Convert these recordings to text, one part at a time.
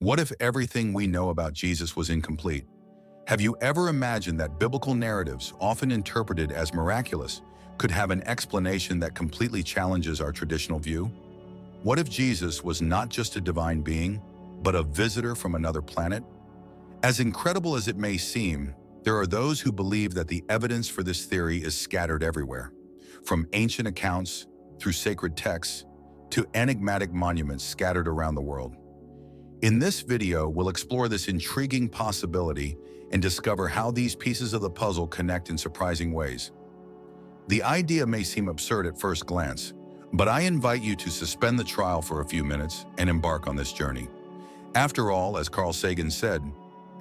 What if everything we know about Jesus was incomplete? Have you ever imagined that biblical narratives, often interpreted as miraculous, could have an explanation that completely challenges our traditional view? What if Jesus was not just a divine being, but a visitor from another planet? As incredible as it may seem, there are those who believe that the evidence for this theory is scattered everywhere, from ancient accounts through sacred texts to enigmatic monuments scattered around the world. In this video, we'll explore this intriguing possibility and discover how these pieces of the puzzle connect in surprising ways. The idea may seem absurd at first glance, but I invite you to suspend the trial for a few minutes and embark on this journey. After all, as Carl Sagan said,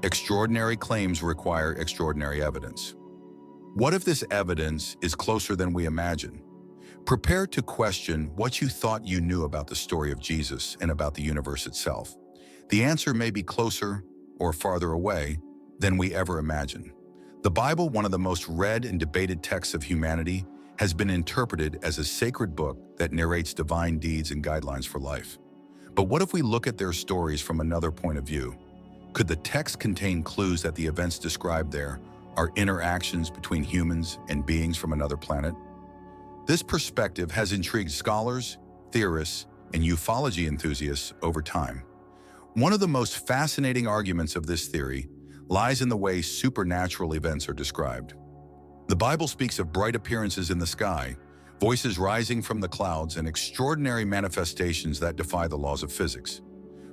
extraordinary claims require extraordinary evidence. What if this evidence is closer than we imagine? Prepare to question what you thought you knew about the story of Jesus and about the universe itself. The answer may be closer or farther away than we ever imagined. The Bible, one of the most read and debated texts of humanity, has been interpreted as a sacred book that narrates divine deeds and guidelines for life. But what if we look at their stories from another point of view? Could the text contain clues that the events described there are interactions between humans and beings from another planet? This perspective has intrigued scholars, theorists, and ufology enthusiasts over time. One of the most fascinating arguments of this theory lies in the way supernatural events are described. The Bible speaks of bright appearances in the sky, voices rising from the clouds, and extraordinary manifestations that defy the laws of physics.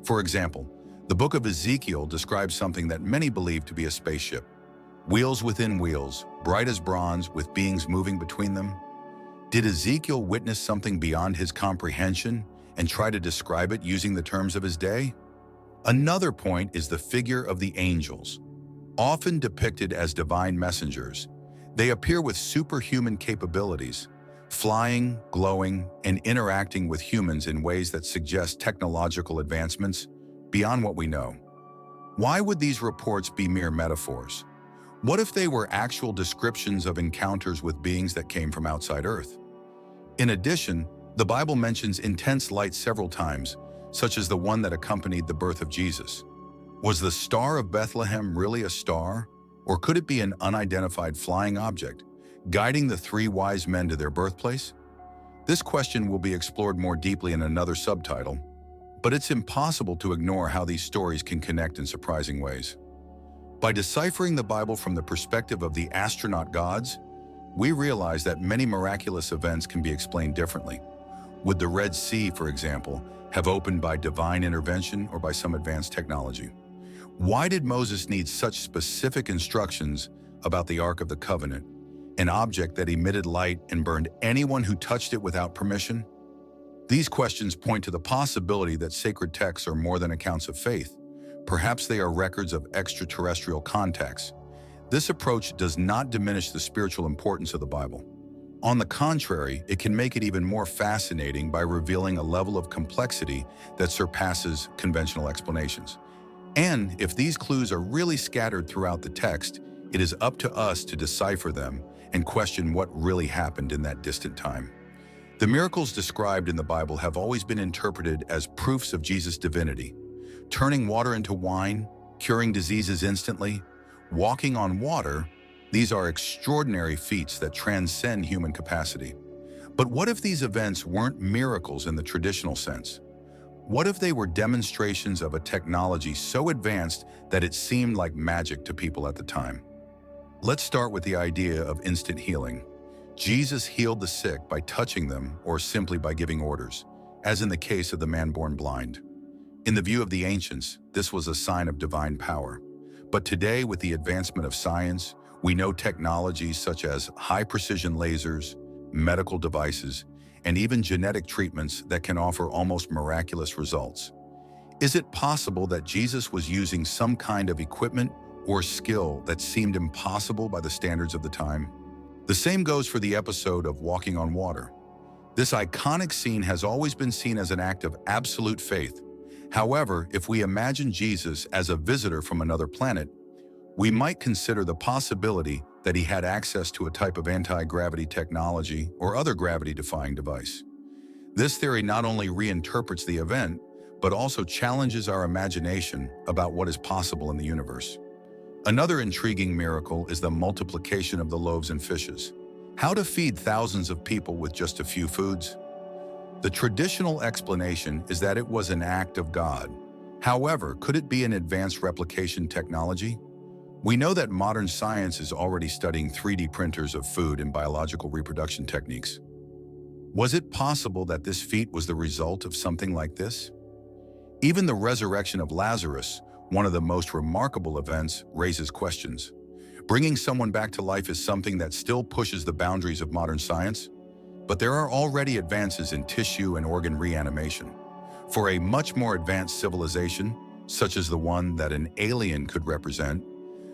For example, the book of Ezekiel describes something that many believe to be a spaceship. Wheels within wheels, bright as bronze, with beings moving between them. Did Ezekiel witness something beyond his comprehension and try to describe it using the terms of his day? Another point is the figure of the angels. Often depicted as divine messengers, they appear with superhuman capabilities, flying, glowing, and interacting with humans in ways that suggest technological advancements beyond what we know. Why would these reports be mere metaphors? What if they were actual descriptions of encounters with beings that came from outside Earth? In addition, the Bible mentions intense light several times, such as the one that accompanied the birth of Jesus. Was the Star of Bethlehem really a star, or could it be an unidentified flying object, guiding the three wise men to their birthplace? This question will be explored more deeply in another subtitle, but it's impossible to ignore how these stories can connect in surprising ways. By deciphering the Bible from the perspective of the astronaut gods, we realize that many miraculous events can be explained differently. Would the Red Sea, for example, have opened by divine intervention or by some advanced technology? Why did Moses need such specific instructions about the Ark of the Covenant, an object that emitted light and burned anyone who touched it without permission? These questions point to the possibility that sacred texts are more than accounts of faith. Perhaps they are records of extraterrestrial contacts. This approach does not diminish the spiritual importance of the Bible. On the contrary, it can make it even more fascinating by revealing a level of complexity that surpasses conventional explanations. And if these clues are really scattered throughout the text, it is up to us to decipher them and question what really happened in that distant time. The miracles described in the Bible have always been interpreted as proofs of Jesus' divinity. Turning water into wine, curing diseases instantly, walking on water, these are extraordinary feats that transcend human capacity. But what if these events weren't miracles in the traditional sense? What if they were demonstrations of a technology so advanced that it seemed like magic to people at the time? Let's start with the idea of instant healing. Jesus healed the sick by touching them or simply by giving orders, as in the case of the man born blind. In the view of the ancients, this was a sign of divine power. But today, with the advancement of science, we know technologies such as high-precision lasers, medical devices, and even genetic treatments that can offer almost miraculous results. Is it possible that Jesus was using some kind of equipment or skill that seemed impossible by the standards of the time? The same goes for the episode of walking on water. This iconic scene has always been seen as an act of absolute faith. However, if we imagine Jesus as a visitor from another planet, we might consider the possibility that he had access to a type of anti-gravity technology or other gravity-defying device. This theory not only reinterprets the event, but also challenges our imagination about what is possible in the universe. Another intriguing miracle is the multiplication of the loaves and fishes. How to feed thousands of people with just a few foods? The traditional explanation is that it was an act of God. However, could it be an advanced replication technology? We know that modern science is already studying 3D printers of food and biological reproduction techniques. Was it possible that this feat was the result of something like this? Even the resurrection of Lazarus, one of the most remarkable events, raises questions. Bringing someone back to life is something that still pushes the boundaries of modern science, but there are already advances in tissue and organ reanimation. For a much more advanced civilization, such as the one that an alien could represent,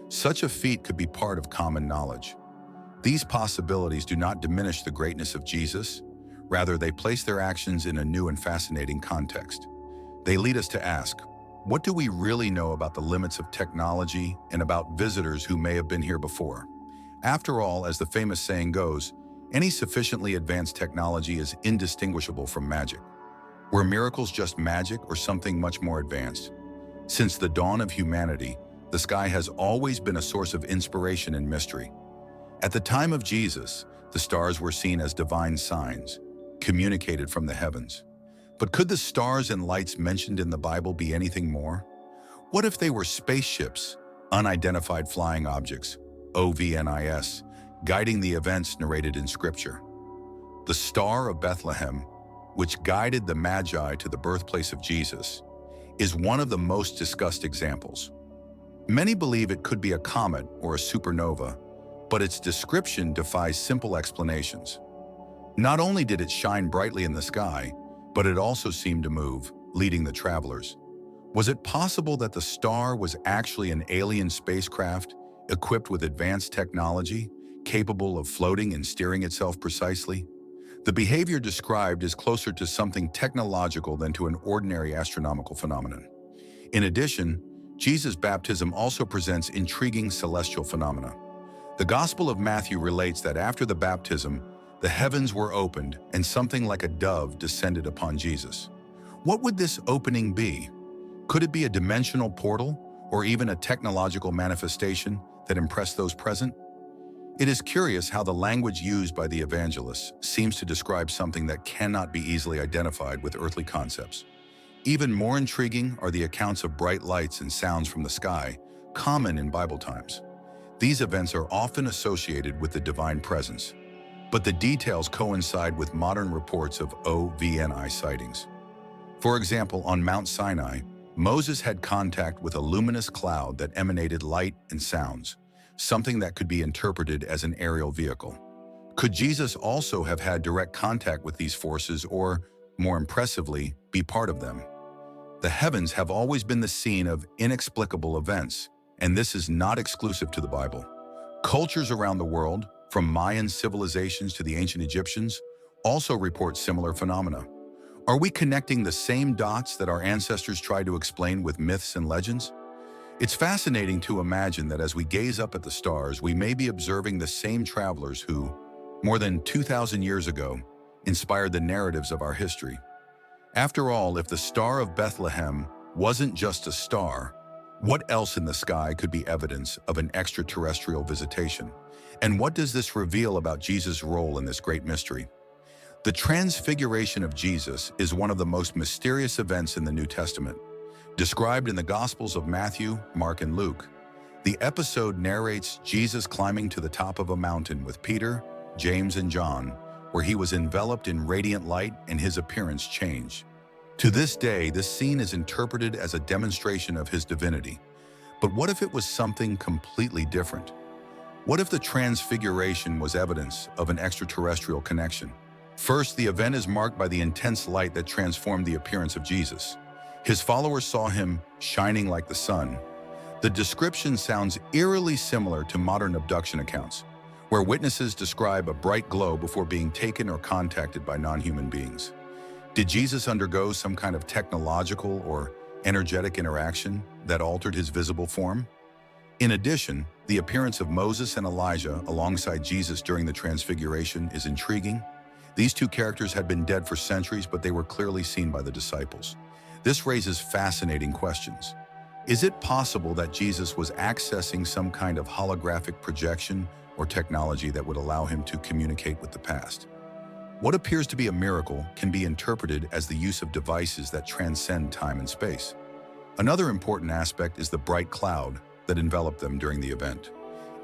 such a feat could be part of common knowledge. These possibilities do not diminish the greatness of Jesus. Rather, they place their actions in a new and fascinating context. They lead us to ask, what do we really know about the limits of technology and about visitors who may have been here before? After all, as the famous saying goes, any sufficiently advanced technology is indistinguishable from magic. Were miracles just magic or something much more advanced? Since the dawn of humanity, the sky has always been a source of inspiration and mystery. At the time of Jesus, the stars were seen as divine signs, communicated from the heavens. But could the stars and lights mentioned in the Bible be anything more? What if they were spaceships, unidentified flying objects, OVNIS, guiding the events narrated in Scripture? The Star of Bethlehem, which guided the Magi to the birthplace of Jesus, is one of the most discussed examples. Many believe it could be a comet or a supernova, but its description defies simple explanations. Not only did it shine brightly in the sky, but it also seemed to move, leading the travelers. Was it possible that the star was actually an alien spacecraft equipped with advanced technology, capable of floating and steering itself precisely? The behavior described is closer to something technological than to an ordinary astronomical phenomenon. In addition, Jesus' baptism also presents intriguing celestial phenomena. The Gospel of Matthew relates that after the baptism, the heavens were opened and something like a dove descended upon Jesus. What would this opening be? Could it be a dimensional portal or even a technological manifestation that impressed those present? It is curious how the language used by the evangelists seems to describe something that cannot be easily identified with earthly concepts. Even more intriguing are the accounts of bright lights and sounds from the sky, common in Bible times. These events are often associated with the divine presence, but the details coincide with modern reports of OVNI sightings. For example, on Mount Sinai, Moses had contact with a luminous cloud that emanated light and sounds, something that could be interpreted as an aerial vehicle. Could Jesus also have had direct contact with these forces or, more impressively, be part of them? The heavens have always been the scene of inexplicable events, and this is not exclusive to the Bible. Cultures around the world, from Mayan civilizations to the ancient Egyptians, also report similar phenomena. Are we connecting the same dots that our ancestors tried to explain with myths and legends? It's fascinating to imagine that as we gaze up at the stars, we may be observing the same travelers who, more than 2,000 years ago, inspired the narratives of our history. After all, if the Star of Bethlehem wasn't just a star, what else in the sky could be evidence of an extraterrestrial visitation? And what does this reveal about Jesus' role in this great mystery? The Transfiguration of Jesus is one of the most mysterious events in the New Testament. Described in the Gospels of Matthew, Mark, and Luke, the episode narrates Jesus climbing to the top of a mountain with Peter, James, and John, where he was enveloped in radiant light and his appearance changed. To this day, this scene is interpreted as a demonstration of his divinity. But what if it was something completely different? What if the Transfiguration was evidence of an extraterrestrial connection? First, the event is marked by the intense light that transformed the appearance of Jesus. His followers saw him shining like the sun. The description sounds eerily similar to modern abduction accounts, where witnesses describe a bright glow before being taken or contacted by non-human beings. Did Jesus undergo some kind of technological or energetic interaction that altered his visible form? In addition, the appearance of Moses and Elijah alongside Jesus during the Transfiguration is intriguing. These two characters had been dead for centuries, but they were clearly seen by the disciples. This raises fascinating questions. Is it possible that Jesus was accessing some kind of holographic projection or technology that would allow him to communicate with the past? What appears to be a miracle can be interpreted as the use of devices that transcend time and space. Another important aspect is the bright cloud that enveloped them during the event.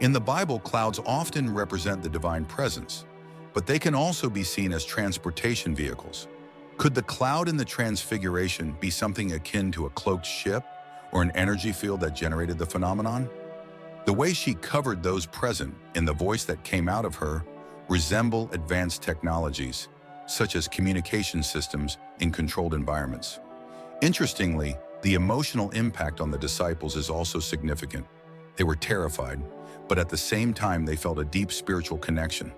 In the Bible, clouds often represent the divine presence, but they can also be seen as transportation vehicles. Could the cloud in the Transfiguration be something akin to a cloaked ship or an energy field that generated the phenomenon? The way she covered those present and the voice that came out of her resemble advanced technologies, such as communication systems in controlled environments. Interestingly, the emotional impact on the disciples is also significant. They were terrified, but at the same time they felt a deep spiritual connection.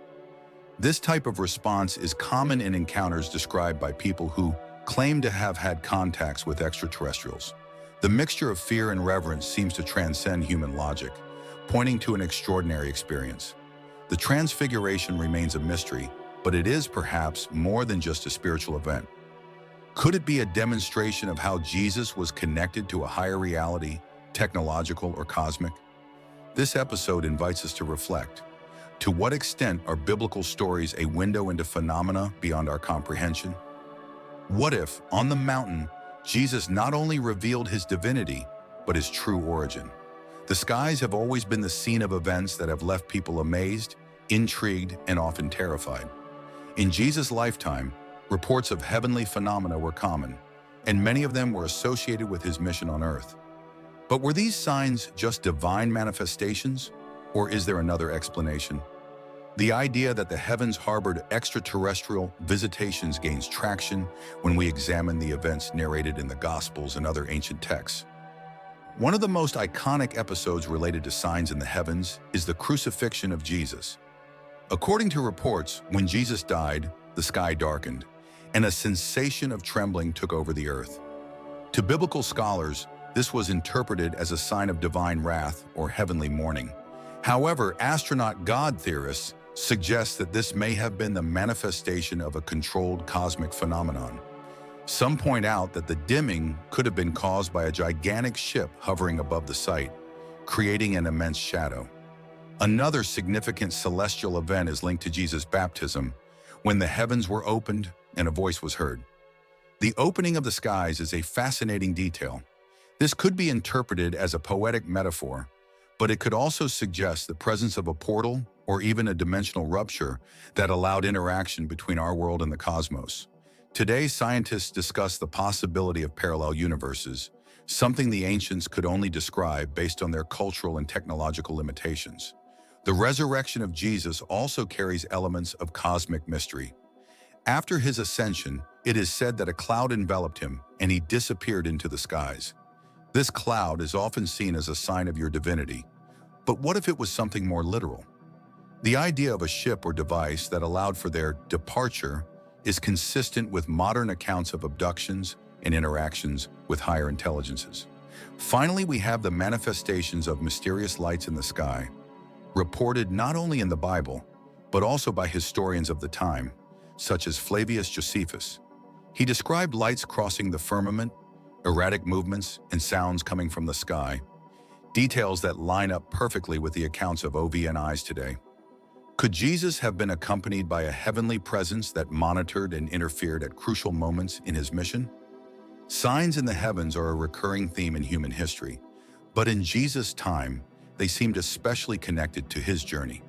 This type of response is common in encounters described by people who claim to have had contacts with extraterrestrials. The mixture of fear and reverence seems to transcend human logic, pointing to an extraordinary experience. The Transfiguration remains a mystery, but it is perhaps more than just a spiritual event. Could it be a demonstration of how Jesus was connected to a higher reality, technological or cosmic? This episode invites us to reflect. To what extent are biblical stories a window into phenomena beyond our comprehension? What if, on the mountain, Jesus not only revealed his divinity, but his true origin? The skies have always been the scene of events that have left people amazed, intrigued, and often terrified. In Jesus' lifetime, reports of heavenly phenomena were common, and many of them were associated with his mission on earth. But were these signs just divine manifestations, or is there another explanation? The idea that the heavens harbored extraterrestrial visitations gains traction when we examine the events narrated in the Gospels and other ancient texts. One of the most iconic episodes related to signs in the heavens is the crucifixion of Jesus. According to reports, when Jesus died, the sky darkened, and a sensation of trembling took over the earth. To biblical scholars, this was interpreted as a sign of divine wrath or heavenly mourning. However, astronaut God theorists suggest that this may have been the manifestation of a controlled cosmic phenomenon. Some point out that the dimming could have been caused by a gigantic ship hovering above the site, creating an immense shadow. Another significant celestial event is linked to Jesus' baptism, when the heavens were opened and a voice was heard. The opening of the skies is a fascinating detail. This could be interpreted as a poetic metaphor, but it could also suggest the presence of a portal or even a dimensional rupture that allowed interaction between our world and the cosmos. Today, scientists discuss the possibility of parallel universes, something the ancients could only describe based on their cultural and technological limitations. The resurrection of Jesus also carries elements of cosmic mystery. After his ascension, it is said that a cloud enveloped him and he disappeared into the skies. This cloud is often seen as a sign of your divinity. But what if it was something more literal? The idea of a ship or device that allowed for their departure is consistent with modern accounts of abductions and interactions with higher intelligences. Finally, we have the manifestations of mysterious lights in the sky, reported not only in the Bible, but also by historians of the time, such as Flavius Josephus. He described lights crossing the firmament, erratic movements, and sounds coming from the sky, details that line up perfectly with the accounts of OVNIs today. Could Jesus have been accompanied by a heavenly presence that monitored and interfered at crucial moments in his mission? Signs in the heavens are a recurring theme in human history, but in Jesus' time, they seemed especially connected to his journey.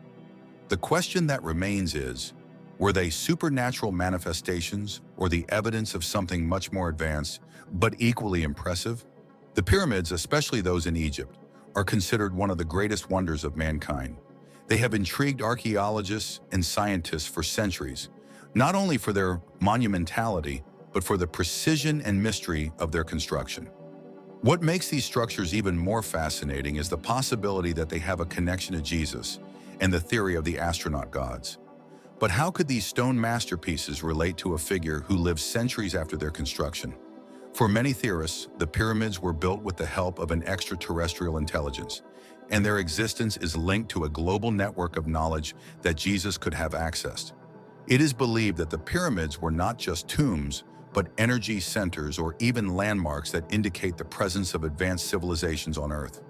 The question that remains is, were they supernatural manifestations or the evidence of something much more advanced, but equally impressive? The pyramids, especially those in Egypt, are considered one of the greatest wonders of mankind. They have intrigued archaeologists and scientists for centuries, not only for their monumentality, but for the precision and mystery of their construction. What makes these structures even more fascinating is the possibility that they have a connection to Jesus and the theory of the astronaut gods. But how could these stone masterpieces relate to a figure who lived centuries after their construction? For many theorists, the pyramids were built with the help of an extraterrestrial intelligence, and their existence is linked to a global network of knowledge that Jesus could have accessed. It is believed that the pyramids were not just tombs, but energy centers or even landmarks that indicate the presence of advanced civilizations on Earth.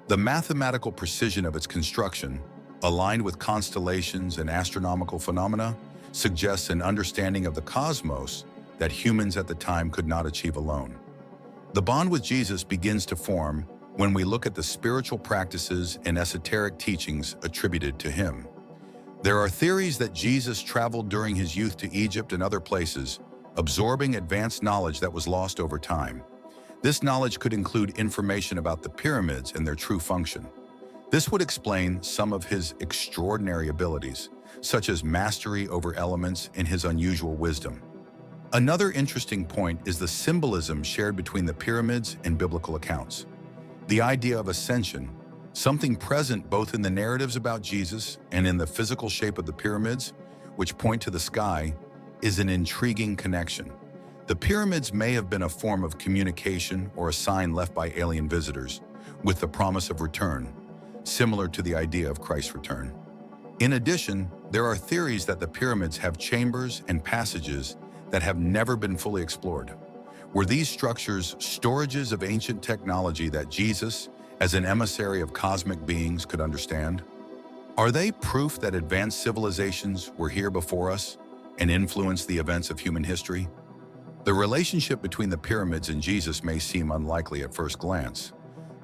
The mathematical precision of its construction, aligned with constellations and astronomical phenomena, suggests an understanding of the cosmos that humans at the time could not achieve alone. The bond with Jesus begins to form when we look at the spiritual practices and esoteric teachings attributed to him. There are theories that Jesus traveled during his youth to Egypt and other places, absorbing advanced knowledge that was lost over time. This knowledge could include information about the pyramids and their true function. This would explain some of his extraordinary abilities, such as mastery over elements and his unusual wisdom. Another interesting point is the symbolism shared between the pyramids and biblical accounts. The idea of ascension, something present both in the narratives about Jesus and in the physical shape of the pyramids, which point to the sky, is an intriguing connection. The pyramids may have been a form of communication or a sign left by alien visitors, with the promise of return, similar to the idea of Christ's return. In addition, there are theories that the pyramids have chambers and passages that have never been fully explored. Were these structures storages of ancient technology that Jesus, as an emissary of cosmic beings, could understand? Are they proof that advanced civilizations were here before us and influenced the events of human history? The relationship between the pyramids and Jesus may seem unlikely at first glance,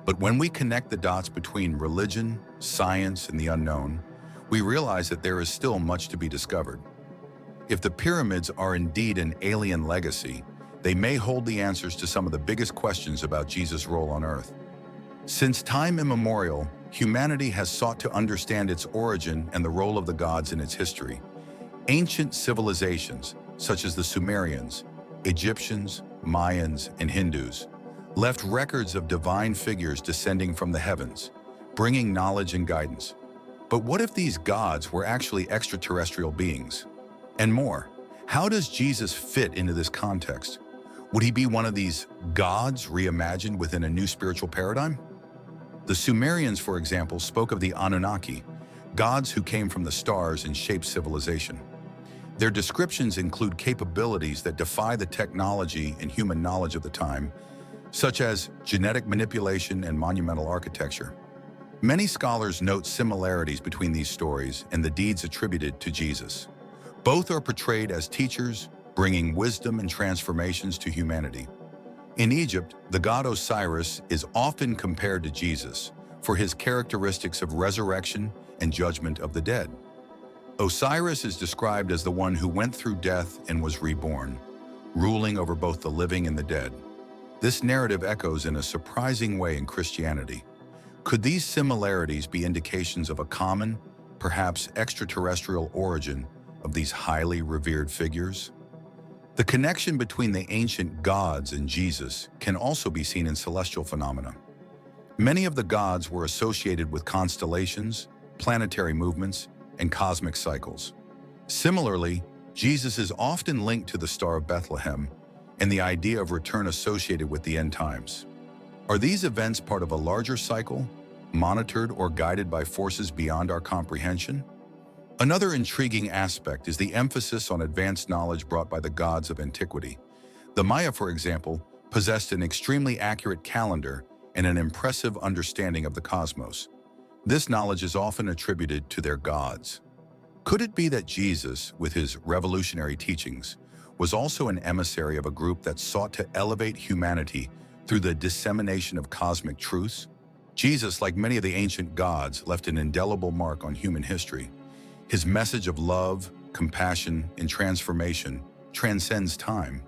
but when we connect the dots between religion, science, and the unknown, we realize that there is still much to be discovered. If the pyramids are indeed an alien legacy, they may hold the answers to some of the biggest questions about Jesus' role on Earth. Since time immemorial, humanity has sought to understand its origin and the role of the gods in its history. Ancient civilizations, such as the Sumerians, Egyptians, Mayans, and Hindus, left records of divine figures descending from the heavens, bringing knowledge and guidance. But what if these gods were actually extraterrestrial beings? And more, how does Jesus fit into this context? Would he be one of these gods reimagined within a new spiritual paradigm? The Sumerians, for example, spoke of the Anunnaki, gods who came from the stars and shaped civilization. Their descriptions include capabilities that defy the technology and human knowledge of the time, such as genetic manipulation and monumental architecture. Many scholars note similarities between these stories and the deeds attributed to Jesus. Both are portrayed as teachers, bringing wisdom and transformations to humanity. In Egypt, the god Osiris is often compared to Jesus for his characteristics of resurrection and judgment of the dead. Osiris is described as the one who went through death and was reborn, ruling over both the living and the dead. This narrative echoes in a surprising way in Christianity. Could these similarities be indications of a common, perhaps extraterrestrial origin of these highly revered figures? The connection between the ancient gods and Jesus can also be seen in celestial phenomena. Many of the gods were associated with constellations, planetary movements, and cosmic cycles. Similarly, Jesus is often linked to the Star of Bethlehem and the idea of return associated with the end times. Are these events part of a larger cycle, monitored or guided by forces beyond our comprehension? Another intriguing aspect is the emphasis on advanced knowledge brought by the gods of antiquity. The Maya, for example, possessed an extremely accurate calendar and an impressive understanding of the cosmos. This knowledge is often attributed to their gods. Could it be that Jesus, with his revolutionary teachings, was also an emissary of a group that sought to elevate humanity through the dissemination of cosmic truths? Jesus, like many of the ancient gods, left an indelible mark on human history. His message of love, compassion, and transformation transcends time.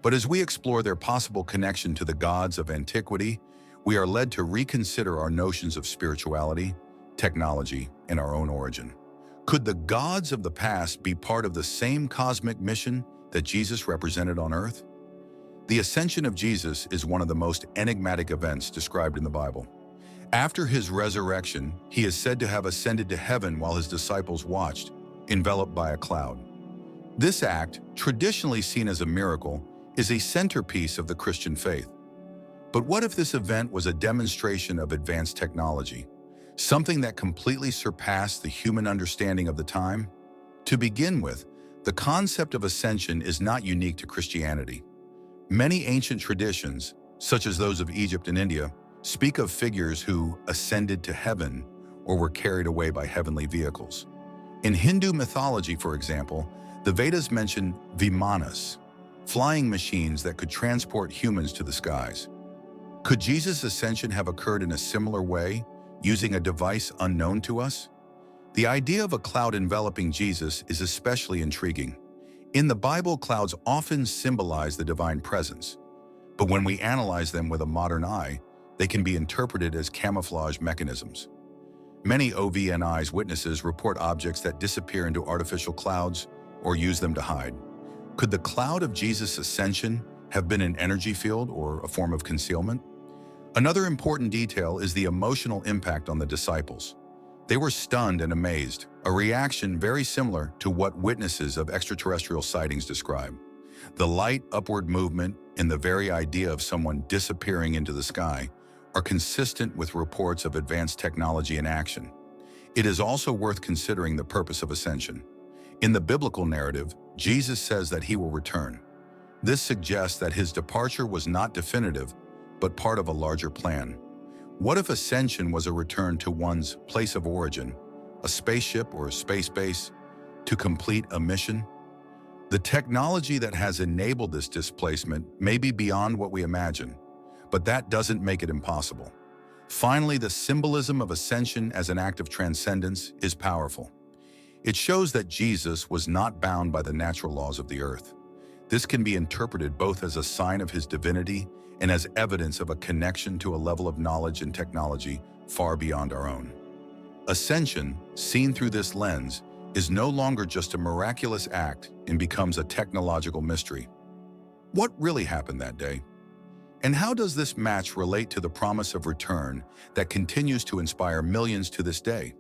But as we explore their possible connection to the gods of antiquity, we are led to reconsider our notions of spirituality, technology, and our own origin. Could the gods of the past be part of the same cosmic mission that Jesus represented on Earth? The ascension of Jesus is one of the most enigmatic events described in the Bible. After his resurrection, he is said to have ascended to heaven while his disciples watched, enveloped by a cloud. This act, traditionally seen as a miracle, is a centerpiece of the Christian faith. But what if this event was a demonstration of advanced technology, something that completely surpassed the human understanding of the time? To begin with, The concept of ascension is not unique to Christianity. Many ancient traditions, such as those of Egypt and India, speak of figures who ascended to heaven or were carried away by heavenly vehicles. In Hindu mythology, for example, the Vedas mention vimanas, flying machines that could transport humans to the skies. Could Jesus' ascension have occurred in a similar way, using a device unknown to us? The idea of a cloud enveloping Jesus is especially intriguing. In the Bible, clouds often symbolize the divine presence, but when we analyze them with a modern eye, they can be interpreted as camouflage mechanisms. Many OVNI's witnesses report objects that disappear into artificial clouds or use them to hide. Could the cloud of Jesus' ascension have been an energy field or a form of concealment? Another important detail is the emotional impact on the disciples. They were stunned and amazed, a reaction very similar to what witnesses of extraterrestrial sightings describe. The light upward movement and the very idea of someone disappearing into the sky are consistent with reports of advanced technology in action. It is also worth considering the purpose of ascension. In the biblical narrative, Jesus says that he will return. This suggests that his departure was not definitive, but part of a larger plan. What if ascension was a return to one's place of origin, a spaceship or a space base, to complete a mission? The technology that has enabled this displacement may be beyond what we imagine, but that doesn't make it impossible. Finally, the symbolism of ascension as an act of transcendence is powerful. It shows that Jesus was not bound by the natural laws of the earth. This can be interpreted both as a sign of his divinity and as evidence of a connection to a level of knowledge and technology far beyond our own. Ascension, seen through this lens, is no longer just a miraculous act and becomes a technological mystery. What really happened that day? And how does this match relate to the promise of return that continues to inspire millions to this day?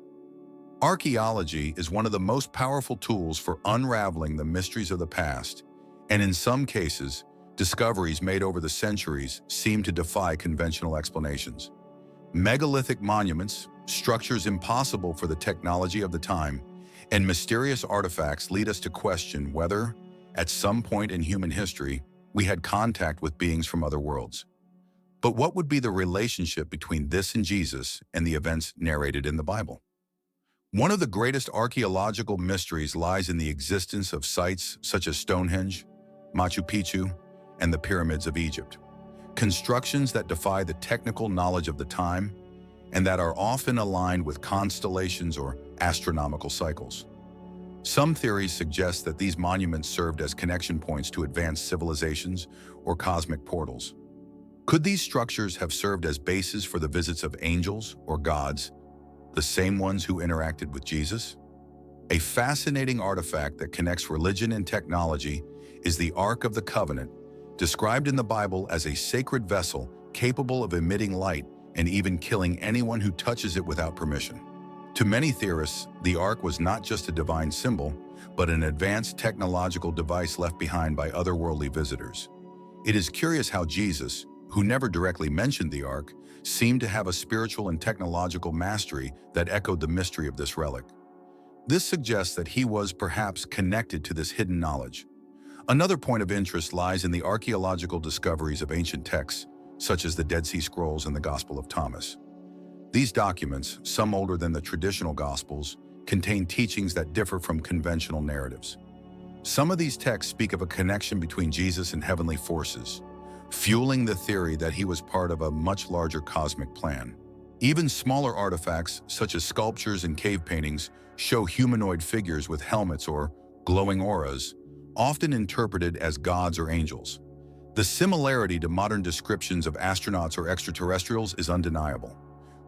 Archaeology is one of the most powerful tools for unraveling the mysteries of the past, and in some cases, discoveries made over the centuries seem to defy conventional explanations. Megalithic monuments, structures impossible for the technology of the time, and mysterious artifacts lead us to question whether, at some point in human history, we had contact with beings from other worlds. But what would be the relationship between this and Jesus and the events narrated in the Bible? One of the greatest archaeological mysteries lies in the existence of sites such as Stonehenge, Machu Picchu, and the pyramids of Egypt. Constructions that defy the technical knowledge of the time and that are often aligned with constellations or astronomical cycles. Some theories suggest that these monuments served as connection points to advanced civilizations or cosmic portals. Could these structures have served as bases for the visits of angels or gods, the same ones who interacted with Jesus? A fascinating artifact that connects religion and technology is the Ark of the Covenant, described in the Bible as a sacred vessel capable of emitting light and even killing anyone who touches it without permission. To many theorists, the Ark was not just a divine symbol, but an advanced technological device left behind by otherworldly visitors. It is curious how Jesus, who never directly mentioned the Ark, seemed to have a spiritual and technological mastery that echoed the mystery of this relic. This suggests that he was perhaps connected to this hidden knowledge. Another point of interest lies in the archaeological discoveries of ancient texts, such as the Dead Sea Scrolls and the Gospel of Thomas. These documents, some older than the traditional Gospels, contain teachings that differ from conventional narratives. Some of these texts speak of a connection between Jesus and heavenly forces, fueling the theory that he was part of a much larger cosmic plan. Even smaller artifacts, such as sculptures and cave paintings, show humanoid figures with helmets or glowing auras, often interpreted as gods or angels. The similarity to modern descriptions of astronauts or extraterrestrials is undeniable.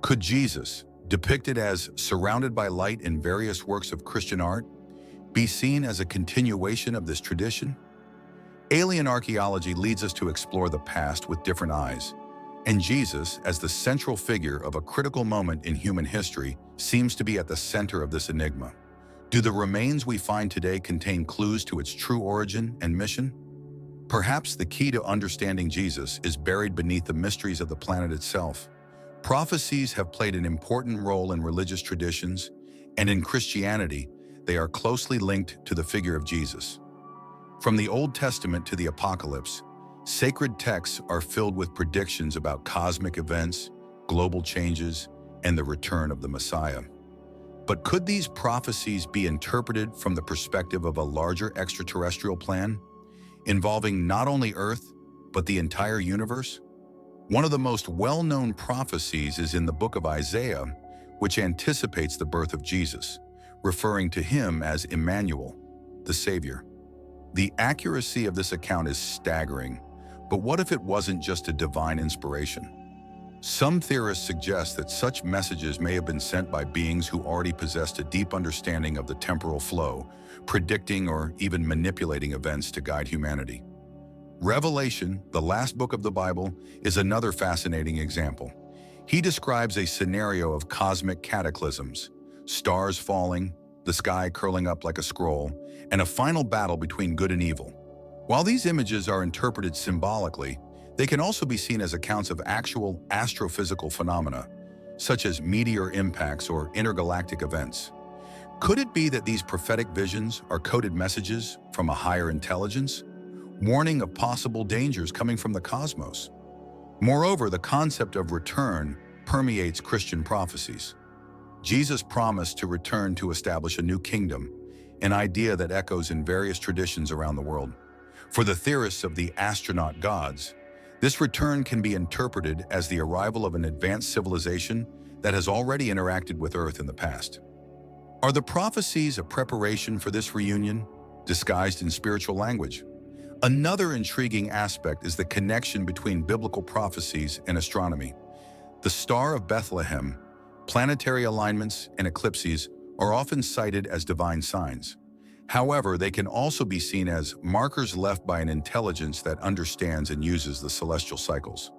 Could Jesus, depicted as surrounded by light in various works of Christian art, be seen as a continuation of this tradition? Alien archaeology leads us to explore the past with different eyes, and Jesus, as the central figure of a critical moment in human history, seems to be at the center of this enigma. Do the remains we find today contain clues to its true origin and mission? Perhaps the key to understanding Jesus is buried beneath the mysteries of the planet itself. Prophecies have played an important role in religious traditions, and in Christianity, they are closely linked to the figure of Jesus. From the Old Testament to the Apocalypse, sacred texts are filled with predictions about cosmic events, global changes, and the return of the Messiah. But could these prophecies be interpreted from the perspective of a larger extraterrestrial plan, involving not only Earth, but the entire universe? One of the most well-known prophecies is in the book of Isaiah, which anticipates the birth of Jesus, referring to him as Emmanuel, the Savior. The accuracy of this account is staggering, but what if it wasn't just a divine inspiration? Some theorists suggest that such messages may have been sent by beings who already possessed a deep understanding of the temporal flow, predicting or even manipulating events to guide humanity. Revelation, the last book of the Bible, is another fascinating example. He describes a scenario of cosmic cataclysms, stars falling, the sky curling up like a scroll, and a final battle between good and evil. While these images are interpreted symbolically, they can also be seen as accounts of actual astrophysical phenomena, such as meteor impacts or intergalactic events. Could it be that these prophetic visions are coded messages from a higher intelligence, warning of possible dangers coming from the cosmos? Moreover, the concept of return permeates Christian prophecies. Jesus promised to return to establish a new kingdom, an idea that echoes in various traditions around the world. For the theorists of the astronaut gods, this return can be interpreted as the arrival of an advanced civilization that has already interacted with Earth in the past. Are the prophecies a preparation for this reunion, disguised in spiritual language? Another intriguing aspect is the connection between biblical prophecies and astronomy. The Star of Bethlehem, planetary alignments, and eclipses are often cited as divine signs. However, they can also be seen as markers left by an intelligence that understands and uses the celestial cycles.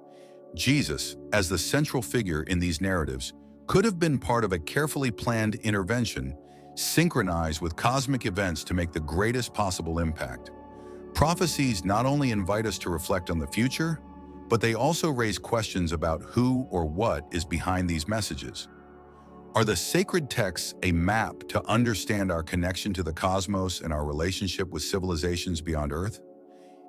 Jesus, as the central figure in these narratives, could have been part of a carefully planned intervention, synchronized with cosmic events to make the greatest possible impact. Prophecies not only invite us to reflect on the future, but they also raise questions about who or what is behind these messages. Are the sacred texts a map to understand our connection to the cosmos and our relationship with civilizations beyond Earth?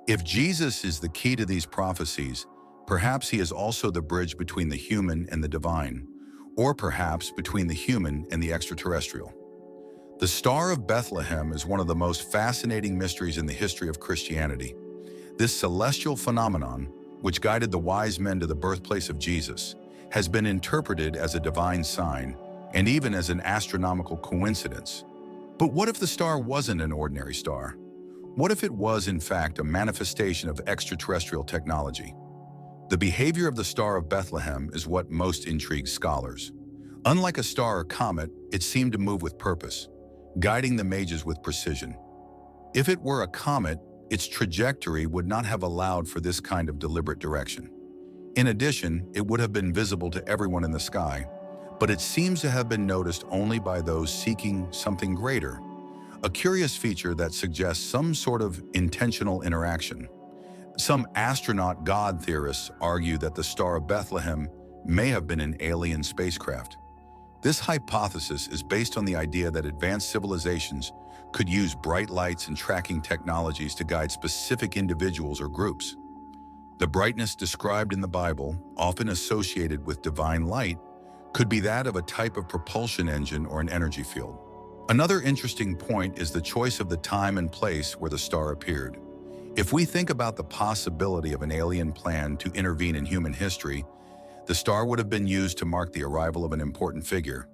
If Jesus is the key to these prophecies, perhaps he is also the bridge between the human and the divine, or perhaps between the human and the extraterrestrial. The Star of Bethlehem is one of the most fascinating mysteries in the history of Christianity. This celestial phenomenon, which guided the wise men to the birthplace of Jesus, has been interpreted as a divine sign and even as an astronomical coincidence. But what if the star wasn't an ordinary star? What if it was, in fact, a manifestation of extraterrestrial technology? The behavior of the Star of Bethlehem is what most intrigues scholars. Unlike a star or comet, it seemed to move with purpose, guiding the mages with precision. If it were a comet, its trajectory would not have allowed for this kind of deliberate direction. In addition, it would have been visible to everyone in the sky, but it seems to have been noticed only by those seeking something greater, a curious feature that suggests some sort of intentional interaction. Some astronaut god theorists argue that the Star of Bethlehem may have been an alien spacecraft. This hypothesis is based on the idea that advanced civilizations could use bright lights and tracking technologies to guide specific individuals or groups. The brightness described in the Bible, often associated with divine light, could be that of a type of propulsion engine or an energy field. Another interesting point is the choice of the time and place where the star appeared. If we think about the possibility of an alien plan to intervene in human history, the star would have been used to mark the arrival of an important figure,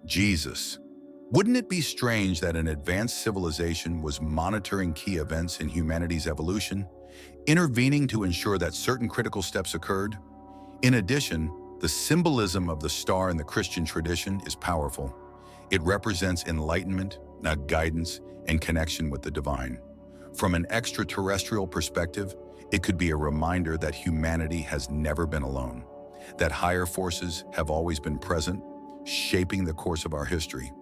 Jesus. Wouldn't it be strange that an advanced civilization was monitoring key events in humanity's evolution, intervening to ensure that certain critical steps occurred? In addition, the symbolism of the star in the Christian tradition is powerful. It represents enlightenment, guidance, and connection with the divine. From an extraterrestrial perspective, it could be a reminder that humanity has never been alone, that higher forces have always been present, shaping the course of our history.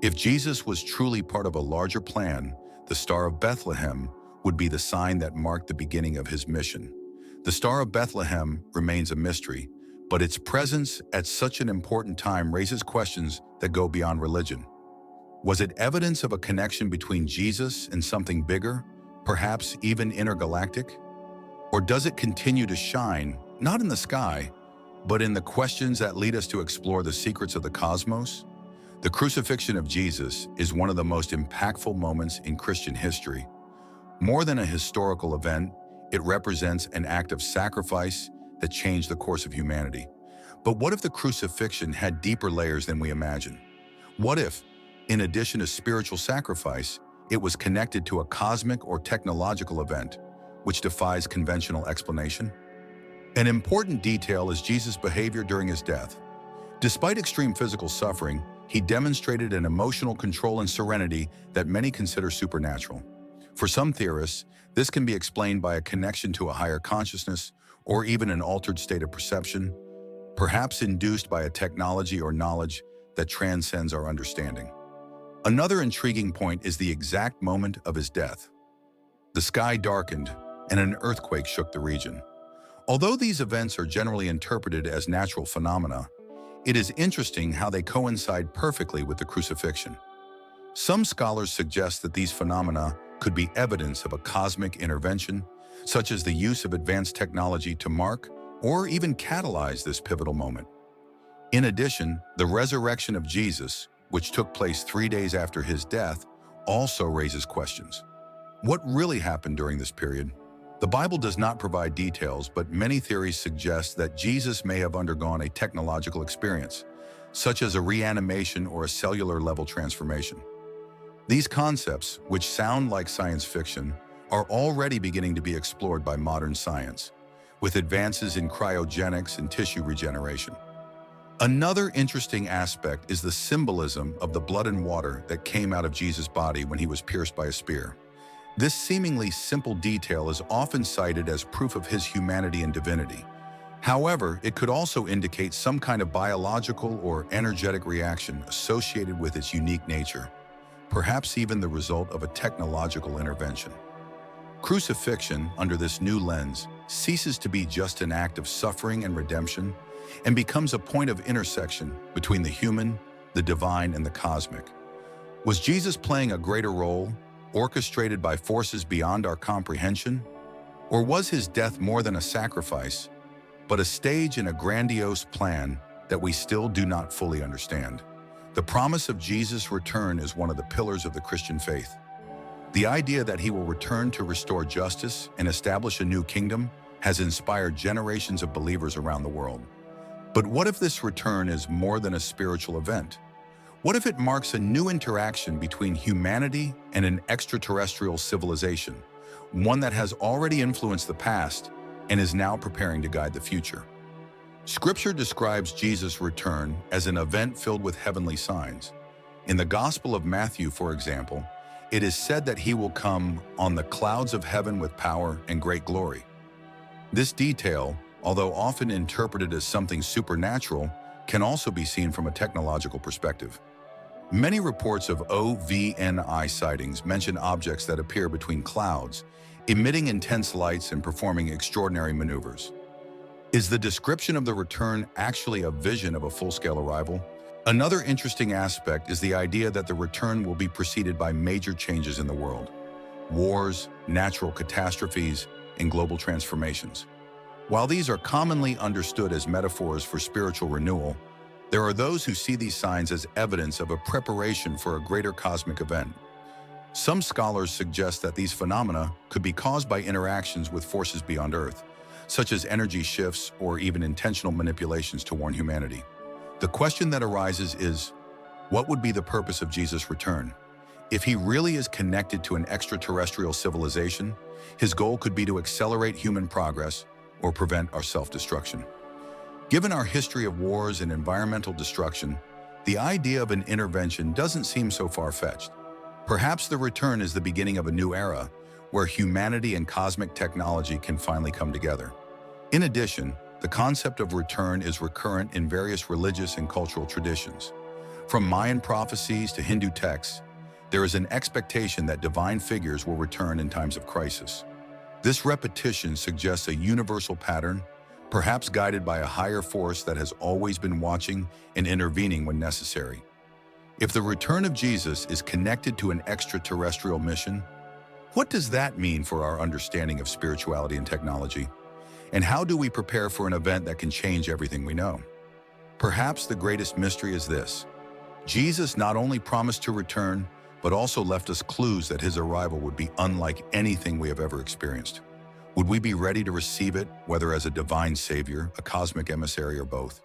If Jesus was truly part of a larger plan, the Star of Bethlehem would be the sign that marked the beginning of his mission. The Star of Bethlehem remains a mystery, but its presence at such an important time raises questions that go beyond religion. Was it evidence of a connection between Jesus and something bigger, perhaps even intergalactic? Or does it continue to shine, not in the sky, but in the questions that lead us to explore the secrets of the cosmos? The crucifixion of Jesus is one of the most impactful moments in Christian history. More than a historical event, it represents an act of sacrifice that changed the course of humanity. But what if the crucifixion had deeper layers than we imagine? What if, in addition to spiritual sacrifice, it was connected to a cosmic or technological event, which defies conventional explanation? An important detail is Jesus' behavior during his death. Despite extreme physical suffering, he demonstrated an emotional control and serenity that many consider supernatural. For some theorists, this can be explained by a connection to a higher consciousness or even an altered state of perception, perhaps induced by a technology or knowledge that transcends our understanding. Another intriguing point is the exact moment of his death. The sky darkened, and an earthquake shook the region. Although these events are generally interpreted as natural phenomena, it is interesting how they coincide perfectly with the crucifixion. Some scholars suggest that these phenomena could be evidence of a cosmic intervention, such as the use of advanced technology to mark or even catalyze this pivotal moment. In addition, the resurrection of Jesus, which took place 3 days after his death, also raises questions. What really happened during this period? The Bible does not provide details, but many theories suggest that Jesus may have undergone a technological experience, such as a reanimation or a cellular-level transformation. These concepts, which sound like science fiction, are already beginning to be explored by modern science, with advances in cryogenics and tissue regeneration. Another interesting aspect is the symbolism of the blood and water that came out of Jesus' body when he was pierced by a spear. This seemingly simple detail is often cited as proof of his humanity and divinity. However, it could also indicate some kind of biological or energetic reaction associated with its unique nature, perhaps even the result of a technological intervention. Crucifixion, under this new lens, ceases to be just an act of suffering and redemption and becomes a point of intersection between the human, the divine, and the cosmic. Was Jesus playing a greater role, orchestrated by forces beyond our comprehension? Or was his death more than a sacrifice, but a stage in a grandiose plan that we still do not fully understand? The promise of Jesus' return is one of the pillars of the Christian faith. The idea that he will return to restore justice and establish a new kingdom has inspired generations of believers around the world. But what if this return is more than a spiritual event? What if it marks a new interaction between humanity and an extraterrestrial civilization, one that has already influenced the past and is now preparing to guide the future? Scripture describes Jesus' return as an event filled with heavenly signs. In the Gospel of Matthew, for example, it is said that he will come on the clouds of heaven with power and great glory. This detail, although often interpreted as something supernatural, can also be seen from a technological perspective. Many reports of OVNI sightings mention objects that appear between clouds, emitting intense lights and performing extraordinary maneuvers. Is the description of the return actually a vision of a full-scale arrival? Another interesting aspect is the idea that the return will be preceded by major changes in the world: wars, natural catastrophes, and global transformations. While these are commonly understood as metaphors for spiritual renewal, there are those who see these signs as evidence of a preparation for a greater cosmic event. Some scholars suggest that these phenomena could be caused by interactions with forces beyond Earth, such as energy shifts or even intentional manipulations to warn humanity. The question that arises is, what would be the purpose of Jesus' return? If he really is connected to an extraterrestrial civilization, his goal could be to accelerate human progress or prevent our self-destruction. Given our history of wars and environmental destruction, the idea of an intervention doesn't seem so far-fetched. Perhaps the return is the beginning of a new era where humanity and cosmic technology can finally come together. In addition, the concept of return is recurrent in various religious and cultural traditions. From Mayan prophecies to Hindu texts, there is an expectation that divine figures will return in times of crisis. This repetition suggests a universal pattern, perhaps guided by a higher force that has always been watching and intervening when necessary. If the return of Jesus is connected to an extraterrestrial mission, what does that mean for our understanding of spirituality and technology? And how do we prepare for an event that can change everything we know? Perhaps the greatest mystery is this: Jesus not only promised to return, but also left us clues that his arrival would be unlike anything we have ever experienced. Would we be ready to receive it, whether as a divine savior, a cosmic emissary, or both?